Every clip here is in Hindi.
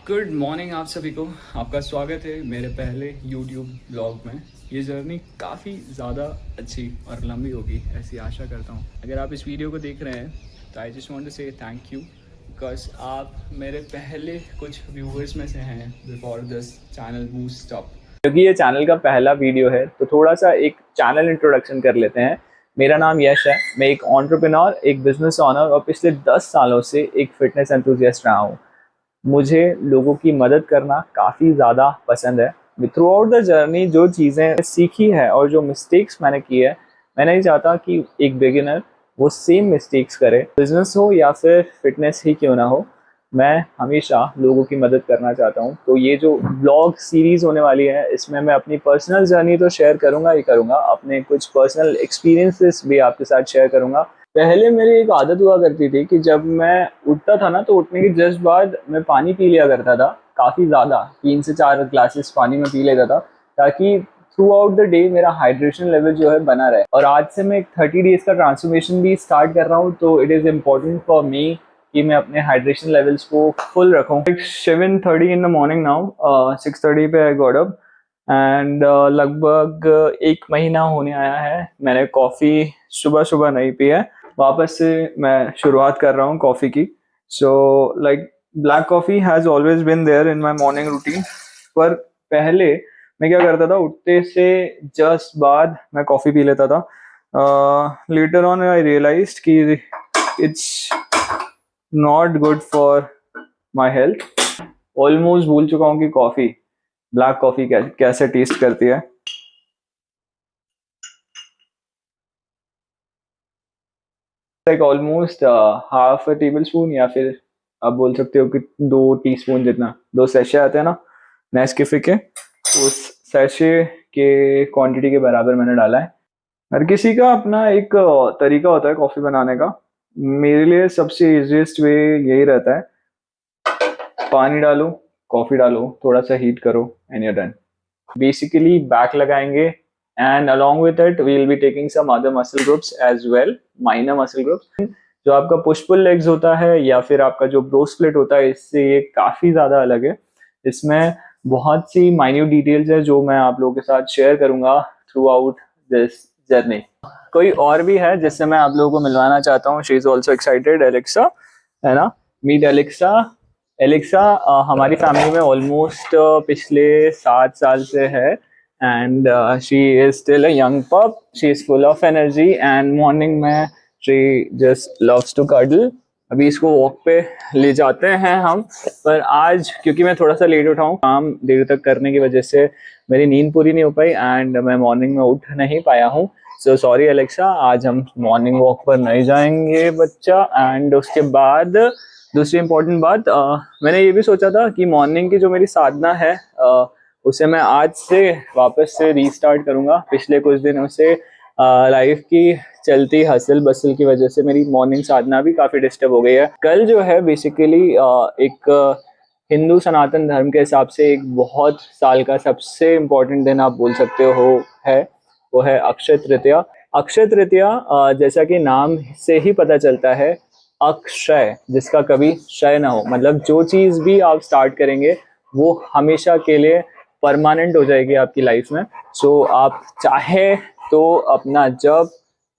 गुड मॉर्निंग आप सभी को। आपका स्वागत है मेरे पहले यूट्यूब ब्लॉग में। ये जर्नी काफ़ी ज़्यादा अच्छी और लंबी होगी ऐसी आशा करता हूँ। अगर आप इस वीडियो को देख रहे हैं तो आई जस्ट वांट टू से थैंक यू बिकॉज आप मेरे पहले कुछ व्यूअर्स में से हैं before this channel boost up. क्योंकि ये चैनल का पहला वीडियो है तो थोड़ा सा एक चैनल इंट्रोडक्शन कर लेते हैं। मेरा नाम यश है, मैं एक एंटरप्रेन्योर, एक बिजनेस ओनर और पिछले 10 सालों से एक फिटनेस एंथुसियास्ट रहा हूँ। मुझे लोगों की मदद करना काफ़ी ज़्यादा पसंद है। थ्रू आउट द जर्नी जो चीज़ें सीखी है और जो मिस्टेक्स मैंने की है, मैं नहीं चाहता कि एक बिगिनर वो सेम मिस्टेक्स करे। बिजनेस हो या फिर फिटनेस ही क्यों ना हो, मैं हमेशा लोगों की मदद करना चाहता हूँ। तो ये जो ब्लॉग सीरीज़ होने वाली है, इसमें मैं अपनी पर्सनल जर्नी तो शेयर करूँगा ही करूँगा, अपने कुछ पर्सनल एक्सपीरियंसेस भी आपके साथ शेयर करूँगा। पहले मेरी एक आदत हुआ करती थी कि जब मैं उठता था ना, तो उठने के जस्ट बाद मैं पानी पी लिया करता था, काफ़ी ज़्यादा 3 से 4 ग्लासेस पानी में पी लेता था, ताकि थ्रू आउट द डे मेरा हाइड्रेशन लेवल जो है बना रहे। और आज से मैं एक 30 डेज का ट्रांसफॉर्मेशन भी स्टार्ट कर रहा हूँ, तो it is important for me कि मैं अपने हाइड्रेशन लेवल्स को फुल रखूँ। 7:30 इन द मॉर्निंग नाउ, 6:30 पे आई गॉट अप एंड लगभग 1 महीना होने आया है मैंने कॉफ़ी सुबह सुबह नहीं पी है। वापस से मैं शुरुआत कर रहा हूँ कॉफ़ी की। So like black coffee has always been there in my morning routine. पर पहले मैं क्या करता था, उठते से जस्ट बाद मैं कॉफ़ी पी लेता था। लेटर ऑन आई रियलाइज्ड कि it's not good for my health. Almost भूल चुका हूँ कि कॉफ़ी, ब्लैक कॉफ़ी कैसे टेस्ट करती है। Like almost half a table spoon, या फिर आप बोल सकते हो कि 2 टीस्पून जितना, 2 सैशे आते हैं ना नेस्कैफे के, उस सैशे के क्वांटिटी के बराबर मैंने डाला है। हर किसी का अपना एक तरीका होता है कॉफ़ी बनाने का। मेरे लिए सबसे इजीएस्ट वे यही रहता है, पानी डालो, कॉफ़ी डालो, थोड़ा सा हीट करो and you done. Basically back लगाएंगे and along with it we will be taking some other muscle groups as well, minor muscle groups। जो आपका पुश पुल लेग्स होता है या फिर आपका जो ब्रो स्प्लिट होता है, इससे ये काफ़ी ज़्यादा अलग है। इसमें बहुत सी माइन्यूट डिटेल्स है जो मैं आप लोगों के साथ शेयर करूंगा थ्रू आउट दिस जर्नी। कोई और भी है जिससे मैं आप लोगों को मिलवाना चाहता हूँ। She is also excited, Alexa, है ना। Meet Alexa. एलेक्सा हमारी फैमिली में ऑलमोस्ट पिछले 7 साल से है and she is still a young pup. She is full of energy and morning में she just loves to cuddle. अभी इसको वॉक पे ले जाते हैं हम, पर आज क्योंकि मैं थोड़ा सा लेट उठा हूँ, काम देर तक करने की वजह से मेरी नींद पूरी नहीं हो पाई एंड मैं मॉर्निंग में उठ नहीं पाया हूँ। सो सॉरी एलेक्सा, आज हम मॉर्निंग वॉक पर नहीं जाएंगे बच्चा। एंड उसके बाद दूसरी इम्पोर्टेंट बात, मैंने ये भी सोचा था कि मॉर्निंग की जो मेरी साधना है उसे मैं आज से वापस से रीस्टार्ट करूँगा। पिछले कुछ दिनों से लाइफ की चलती हसल बसल की वजह से मेरी मॉर्निंग साधना भी काफ़ी डिस्टर्ब हो गई है। कल जो है बेसिकली एक हिंदू सनातन धर्म के हिसाब से एक बहुत साल का सबसे इम्पोर्टेंट दिन आप बोल सकते हो है, वो है अक्षय तृतीया। अक्षय तृतीया जैसा कि नाम से ही पता चलता है, अक्षय, जिसका कभी क्षय ना हो। मतलब जो चीज़ भी आप स्टार्ट करेंगे वो हमेशा के लिए परमानेंट हो जाएगी आपकी लाइफ में। सो आप चाहे तो अपना जब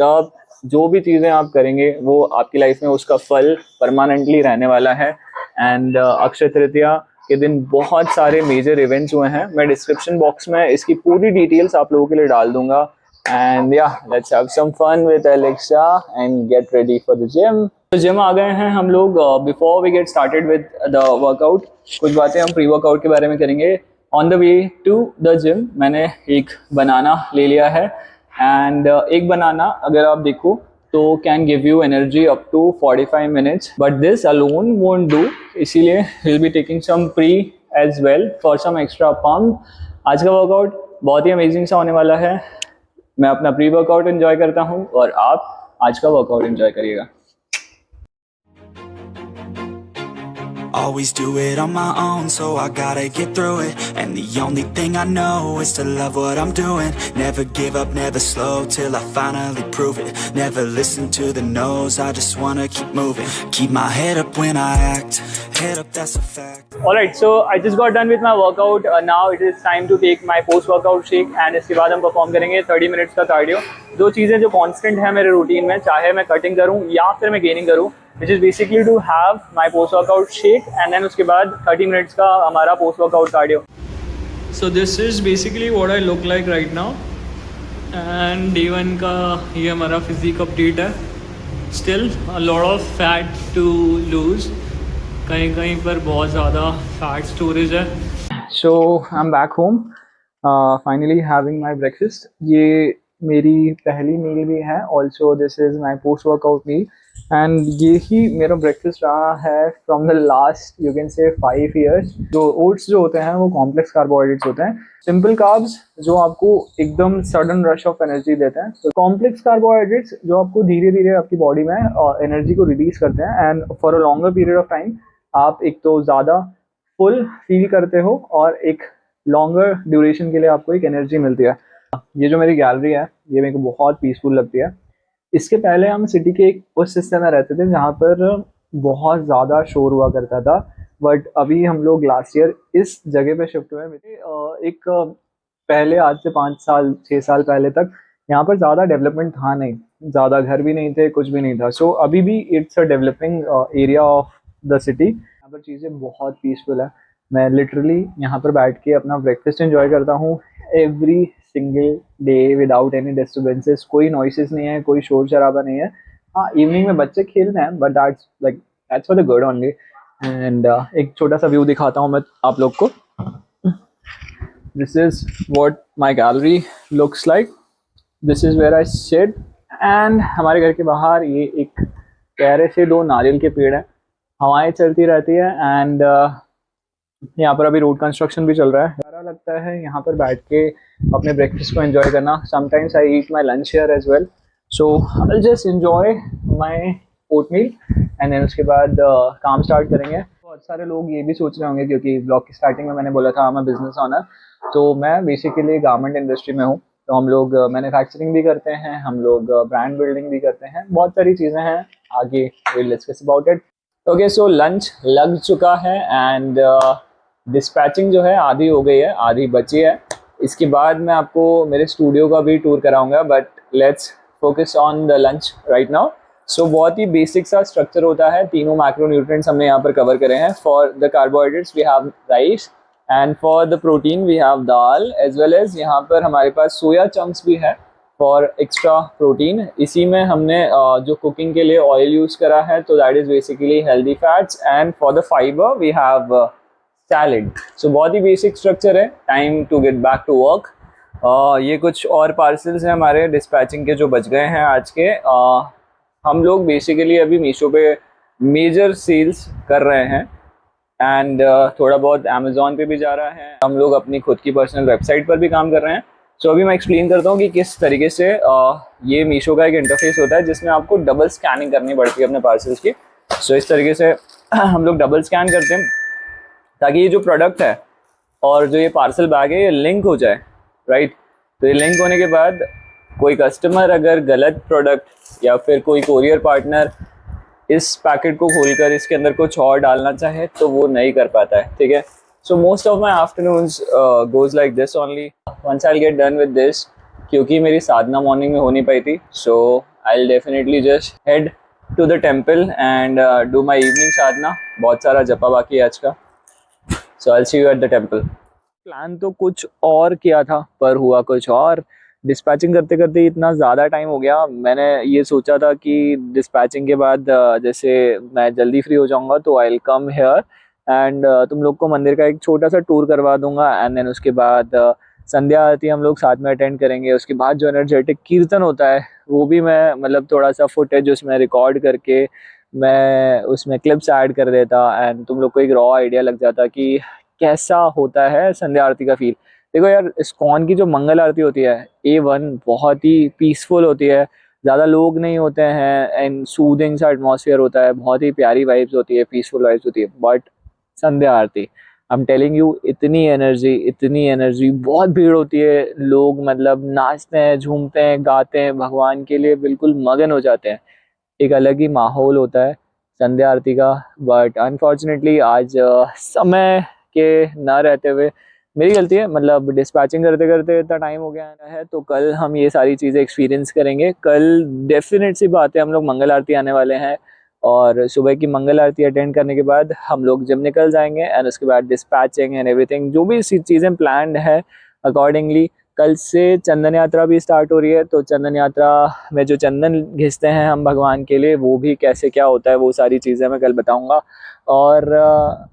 तब जो भी चीज़ें आप करेंगे वो आपकी लाइफ में उसका फल परमानेंटली रहने वाला है। एंड अक्षय तृतीया के दिन बहुत सारे मेजर इवेंट्स हुए हैं। मैं डिस्क्रिप्शन बॉक्स में इसकी पूरी डिटेल्स आप लोगों के लिए डाल दूंगा। एंड या let's have some fun with Alexa and get ready for the gym. तो जिम आ गए हैं हम लोग। Before we get started with the workout, कुछ बातें हम प्री वर्कआउट के बारे में करेंगे। On the way to the gym मैंने एक बनाना ले लिया है एंड एक बनाना अगर आप देखो तो can give you energy up to 45 minutes, but this alone won't do. इसीलिए will be taking some pre as well for some extra pump. आज का वर्कआउट बहुत ही अमेजिंग सा होने वाला है। मैं अपना प्री वर्कआउट एंजॉय करता हूँ और आप आज का वर्कआउट एंजॉय करिएगा। always do it on my own, so I gotta get through it. And the only thing I know is to love what I'm doing. Never give up, never slow, till I finally prove it. Never listen to the no's, I just wanna keep moving. Keep my head up when I act, head up, that's a fact. Alright, so I just got done with my workout. Now it is time to take my post workout shake and इसके बाद हम परफॉर्म करेंगे 30 मिनट्स का कार्डियो. दो चीज़ें जो कांस्टेंट है मेरे रूटीन में, चाहे मैं कटिंग करूं या फिर मैं गेनिंग करूं, which is basically to have my post workout shake and then उसके बाद 30 मिनट्स का हमारा post workout cardio. So this is basically what I look like right now and day 1 का ये हमारा physique update है. Still a lot of fat to lose. कहीं कहीं पर बहुत ज़्यादा फैट स्टोरेज है. So I am back home, finally having my breakfast. ये मेरी पहली मील भी है. Also this is my post workout meal and ये ही मेरा ब्रेकफास्ट रहा है from the last you can say 5 years. जो ओट्स जो होते हैं वो कॉम्प्लेक्स कार्बोहाइड्रेट्स होते हैं. सिंपल कार्ब्स जो आपको एकदम सडन रश ऑफ एनर्जी देते हैं. तो कॉम्प्लेक्स कार्बोहाइड्रेट्स जो आपको धीरे धीरे आपकी बॉडी में एनर्जी को रिलीज करते हैं and for a longer period of time आप एक तो ज़्यादा फुल फील करते हो और एक लॉन्गर ड्यूरेशन के लिए आपको एक एनर्जी मिलती है. ये जो मेरी गैलरी है ये मेरे को बहुत पीसफुल लगती है. इसके पहले हम सिटी के एक उस हिस्से में रहते थे जहाँ पर बहुत ज़्यादा शोर हुआ करता था, बट अभी हम लोग लास्ट ईयर इस जगह पे शिफ्ट हुए. एक पहले आज से 5 साल 6 साल पहले तक यहाँ पर ज़्यादा डेवलपमेंट था नहीं, ज़्यादा घर भी नहीं थे, कुछ भी नहीं था. सो अभी भी it's a developing area of the city. यहाँ पर चीज़ें बहुत पीसफुल है. मैं लिटरली यहाँ पर बैठ के अपना ब्रेकफास्ट एंजॉय करता हूँ every single day without any disturbances. कोई नॉइसेस नहीं है, कोई शोर शराबा नहीं है. हाँ, इवनिंग में बच्चे खेल रहे हैं but that's for the good only. And एक छोटा सा व्यू दिखाता हूँ मैं आप लोग को. This is what my gallery looks like. This is where I sit and हमारे घर के बाहर ये एक प्यारे से 2 नारियल के पेड़ हैं. हवाएं चलती रहती है एंड यहाँ पर अभी रोड कंस्ट्रक्शन भी चल रहा है. अच्छा लगता है यहाँ पर बैठ के अपने ब्रेकफास्ट को एंजॉय करना. Sometimes I eat my lunch here as well. So I just enjoy my oatmeal and then उसके बाद काम स्टार्ट करेंगे. बहुत सारे लोग ये भी सोच रहे होंगे क्योंकि ब्लॉग की स्टार्टिंग में मैंने बोला था मैं बिजनेस ओनर. तो मैं बेसिकली गारमेंट इंडस्ट्री में हूँ. तो हम लोग मैन्युफैक्चरिंग भी करते हैं, हम लोग ब्रांड बिल्डिंग भी करते हैं, बहुत सारी चीज़ें हैं. आगे will discuss about it. Okay, so lunch लग चुका है एंड डिस्पैचिंग जो है आधी हो गई है, आधी बची है. इसके बाद मैं आपको मेरे स्टूडियो का भी टूर कराऊंगा, but let's focus on the lunch right now. So बहुत ही बेसिक सा स्ट्रक्चर होता है. तीनों मैक्रोन्यूट्रिएंट्स हमने यहाँ पर कवर करे हैं. For the carbohydrates we have rice and for the protein we have dal, as well as यहाँ पर हमारे पास सोया चंक्स भी है फॉर एक्स्ट्रा प्रोटीन. इसी में हमने जो कुकिंग के लिए ऑयल यूज़ करा है, तो that is basically healthy fats. And for the fibre we have salad. So बहुत ही बेसिक स्ट्रक्चर है. Time to get back to work. ये कुछ और पार्सल्स हैं हमारे डिस्पैचिंग के जो बच गए हैं आज के. हम लोग बेसिकली अभी मीशो पे मेजर सेल्स कर रहे हैं एंड थोड़ा बहुत अमेजोन पे भी जा रहा है. हम लोग अपनी खुद की पर्सनल वेबसाइट पर भी काम कर रहे हैं. सो अभी मैं एक्सप्लेन करता हूँ कि किस तरीके से ये मीशो का एक इंटरफेस होता है जिसमें आपको डबल स्कैनिंग करनी पड़ती है अपने पार्सल्स की. सो इस तरीके से हम लोग डबल स्कैन करते हैं ताकि ये जो प्रोडक्ट है और जो ये पार्सल बैग है ये लिंक हो जाए, राइट. तो ये लिंक होने के बाद कोई कस्टमर अगर गलत प्रोडक्ट या फिर कोई कोरियर पार्टनर इस पैकेट को खोलकर इसके अंदर कुछ और डालना चाहे तो वो नहीं कर पाता है, ठीक है. So most of my afternoons goes like this only. Once I'll get done with this, क्योंकि मेरी साधना मॉर्निंग में हो नहीं पाई थी, so I'll definitely just head to the temple and do my evening sadhana. बहुत सारा जपा बाकी है आज का. So I'll see you at the temple. Plan तो कुछ और किया था पर हुआ कुछ और. डिस्पैचिंग करते करते इतना ज़्यादा टाइम हो गया. मैंने ये सोचा था कि डिस्पैचिंग के बाद जैसे मैं जल्दी फ्री हो जाऊँगा तो I will come here and तुम लोग को मंदिर का एक छोटा सा टूर करवा दूंगा. एंड देन उसके बाद संध्या आरती हम लोग साथ में अटेंड करेंगे. उसके बाद जो एनर्जेटिक कीर्तन होता है वो भी मैं मतलब थोड़ा सा फुटेज उसमें रिकॉर्ड करके मैं उसमें क्लिप्स ऐड कर देता एंड तुम लोग को एक रॉ आइडिया लग जाता कि कैसा होता है संध्या आरती का फील. देखो यार, इस्कॉन की जो मंगल आरती होती है A1 बहुत ही पीसफुल होती है. ज़्यादा लोग नहीं होते हैं एंड सूदिंग सा एटमॉस्फेयर होता है. बहुत ही प्यारी वाइब्स होती है, पीसफुल वाइब्स होती है. But Sandhya Aarti. I am telling you, इतनी एनर्जी, बहुत भीड़ होती है, लोग मतलब नाचते हैं, झूमते हैं, गाते हैं, भगवान के लिए बिल्कुल मगन हो जाते हैं। एक अलग ही माहौल होता है संध्या आरती का। बट अनफॉर्चुनेटली आज समय के ना रहते हुए मेरी गलती है, मतलब डिस्पैचिंग करते करते इतना टाइम हो गया है, तो कल हम ये सारी चीज़ें एक्सपीरियंस करेंगे। कल डेफिनेट सी बात है, हम लोग मंगल आरती आने वाले हैं और सुबह की मंगल आरती अटेंड करने के बाद हम लोग जिम निकल जाएंगे एंड उसके बाद डिस्पैचिंग एंड एवरीथिंग जो भी चीज़ें प्लान्ड है अकॉर्डिंगली। कल से चंदन यात्रा भी स्टार्ट हो रही है, तो चंदन यात्रा में जो चंदन घिसते हैं हम भगवान के लिए, वो भी कैसे क्या होता है, वो सारी चीज़ें मैं कल बताऊंगा। और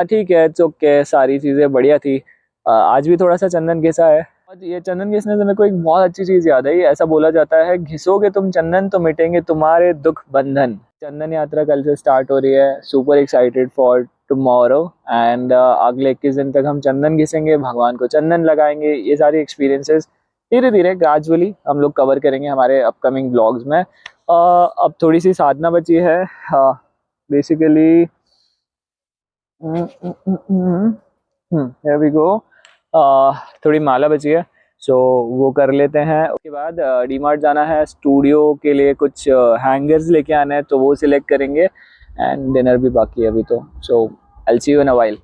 ठीक है, ओके, सारी चीज़ें बढ़िया थी। आज भी थोड़ा सा चंदन घिसा है। और ये चंदन घिसने से मेरे को एक बहुत अच्छी चीज़ याद आई। ऐसा बोला जाता है, घिसोगे तुम चंदन तो मिटेंगे तुम्हारे दुख बंधन। चंदन यात्रा कल से स्टार्ट हो रही है, super excited for tomorrow and अगले 21 दिन तक हम चंदन घिसेंगे, भगवान को चंदन लगाएंगे। ये सारी एक्सपीरियंसेस धीरे धीरे ग्रेजुअली हम लोग कवर करेंगे हमारे अपकमिंग ब्लॉग्स में। अब थोड़ी सी साधना बची है बेसिकली। Here we go. थोड़ी माला बची है, सो वो कर लेते हैं। उसके बाद डीमार्ट जाना है, स्टूडियो के लिए कुछ हैंगर्स लेके आना है, तो वो सिलेक्ट करेंगे एंड डिनर भी बाकी है अभी तो। So I will see you in a while.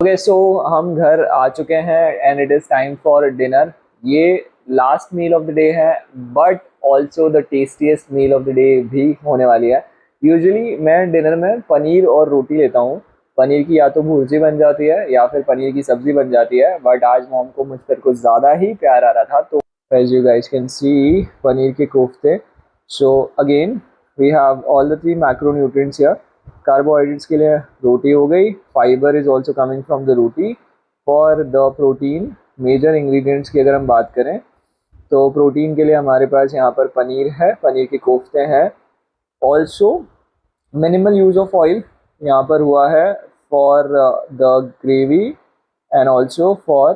Okay, so हम घर आ चुके हैं and it is time for dinner. ये last meal of the day है, but also the tastiest meal of the day भी होने वाली है। यूजुअली मैं डिनर में पनीर और रोटी लेता हूँ। पनीर की या तो भुर्जी बन जाती है या फिर पनीर की सब्जी बन जाती है, बट आज मॉम को मुझ पर कुछ ज़्यादा ही प्यार आ रहा था, तो as you guys can see paneer के कोफ्ते। So again we have all the 3 macronutrients here. Carbohydrates के लिए रोटी हो गई, fiber is also coming from the roti. For the protein major ingredients की अगर हम बात करें, तो प्रोटीन के लिए हमारे पास यहाँ पर पनीर है, पनीर के कोफ्ते हैं। Also minimal use of oil यहाँ पर हुआ है for the gravy and also for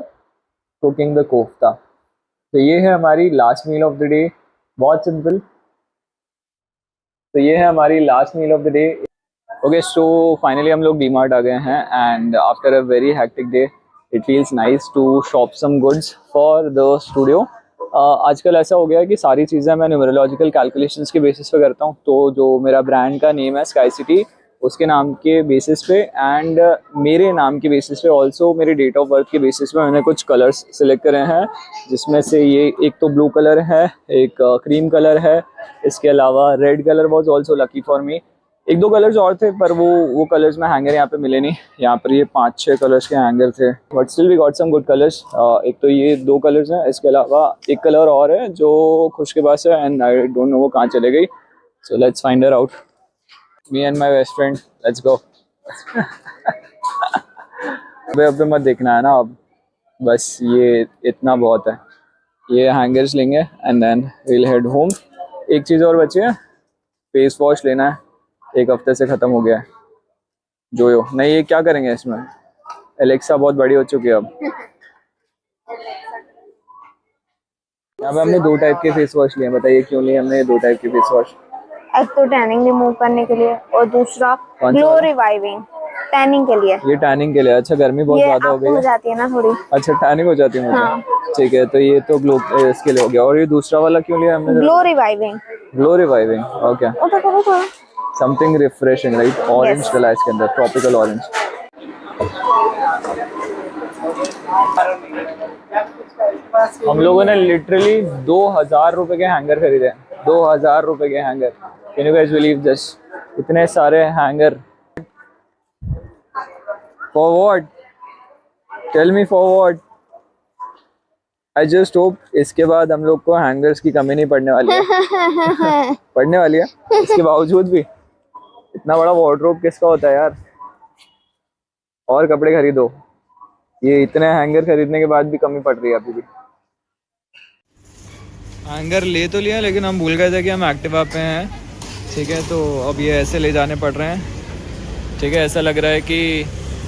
cooking the kofta. तो ये है हमारी last meal of the day, बहुत सिंपल। तो ये है हमारी last meal of the day. Okay, so finally हम लोग डीमार्ट आ गए हैं and after a very hectic day it feels nice to shop some goods for the studio. आजकल ऐसा हो गया है कि सारी चीज़ें मैं न्यूमरोलॉजिकल कैलकुलेशंस के बेसिस पे करता हूँ। तो जो मेरा ब्रांड का नेम है स्काई सिटी, उसके नाम के बेसिस पे एंड मेरे नाम के बेसिस पे, ऑल्सो मेरे डेट ऑफ बर्थ के बेसिस पे मैंने कुछ कलर्स सिलेक्ट करे हैं, जिसमें से ये एक तो ब्लू कलर है, एक क्रीम कलर है, इसके अलावा red colour was also lucky for me. एक दो कलर्स और थे पर वो कलर्स में हैंगर यहाँ पे मिले नहीं। यहाँ पर ये 5-6 कलर्स के हैंगर थे, but still we got some good colours. एक तो ये 2 कलर्स हैं, इसके अलावा एक कलर और है जो खुश के पास है एंड आई डोंट नो वो कहाँ चले गई। So let's find her out, me and my best friend, let's go. अबे मत देखना है ना अब, बस ये इतना बहुत है। ये हैंगर्स लेंगे and then we'll head home. एक चीज़ और बची है, फेस वॉश लेना है, 1 हफ्ते से ख़त्म हो गया है। जोयो नहीं, ये क्या करेंगे इसमें, एलेक्सा बहुत बड़ी हो चुकी है अब। यहाँ पे हमने 2 टाइप के फेस वॉश लिए, बताइए क्यों लिए हमने 2 टाइप के फेस वॉश? एक तो टैनिंग रिमूव करने के लिए और दूसरा ग्लो रिवाइविंग, टैनिंग के लिए। ये टैनिंग के लिए, अच्छा गर्मी बहुत ज्यादा हो गई हो जाती है ना थोड़ी। अच्छा टैनिंग हो जाती है मुझे। हाँ। ठीक है, तो ये तो ग्लो इसके लिए हो गया। और ये दूसरा वाला क्यों लिया हमने? Glow reviving. Glow reviving, okay, something refreshing, right? Orange colour है इसके अंदर, ट्रॉपिकल ऑरेंज। हम लोगों ने लिटरली 2000 रुपए के हैंगर खरीदे, 2000 रुपए के hanger. Can you guys believe this? इतने सारे hanger for what? Tell me for what? I just hope इसके बाद हम लोग को हैंगर्स की कमी नहीं पड़ने वाली है। पड़ने वाली है, इसके बावजूद भी इतना बड़ा वार्डरोब किसका होता है यार? और कपड़े खरीदो, ये इतने हैंगर खरीदने के बाद भी कमी पड़ रही है अभी भी। हैंगर ले तो लिया, लेकिन हम भूल गए थे कि हम एक्टिवा पे हैं, ठीक है? तो अब ये ऐसे ले जाने पड़ रहे हैं, ठीक है? ऐसा लग रहा है कि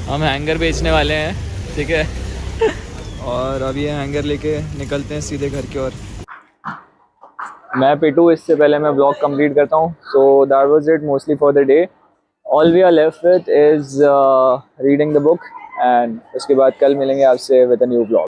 हम हैंगर बेचने वाले हैं, ठीक है? और अब ये हैंगर लेके निकलते हैं सीधे घर की ओर। मैं पिटू, इससे पहले मैं ब्लॉग कंप्लीट करता हूँ। So that was it mostly for the day. All we are left with is reading the book, and उसके बाद कल मिलेंगे आपसे विद अ न्यू ब्लॉग।